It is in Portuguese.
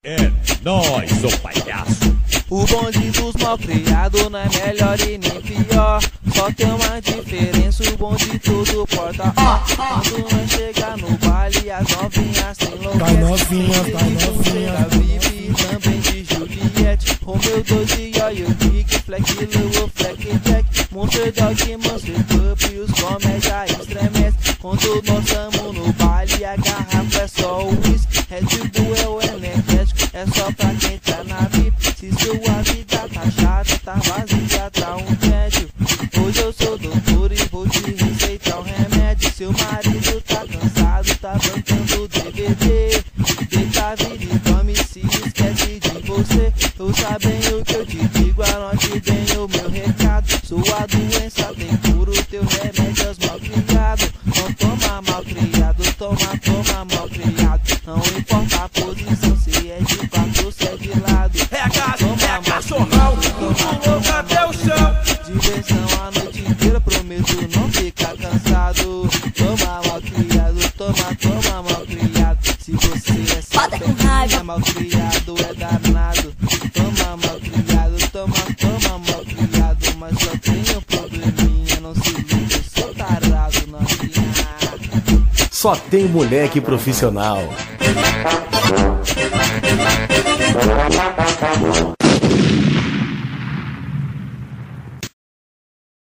É nóis, ô palhaço. O bonde dos malcriados não é melhor e nem pior. Só tem uma diferença, o bonde tudo porta. Quando nós chega no baile, as novinhas se enlouquecem. Vai novinha, vai novinha. Vive também de Juliette. Romeu 12, olha o Big, Fleck, Lua, Fleck, Jack. Monster Dog, Monster Pup, os comédia estremece. Quando nós tamo no baile, a garrafa é só o whisky. Red Bull é o energético, é só pra quem tá na VIP. Se sua vida tá chata, tá vazia, tá um tédio. Hoje eu sou doutor e vou te receitar um remédio. Seu marido tá cansado, tá bancando DVD. Deita a vida e dorme, se esquece de você. Eu sabendo o que eu te digo, anote bem o meu recado. Sua doença tem cura, o teu remédio é malcriado. Não toma malcriado, toma malcriado. Não importa a posição, se é de quatro ou se é de lado. É cachorrão, tudo louco até o chão. Diversão a noite inteira, prometo não ficar cansado. Toma malcriado, toma malcriado. Se você é certo, malcriado é danado. Toma malcriado, toma malcriado. Mas só tem um probleminha, não se liga, eu sou tarado, novinha. Só tem moleque profissional.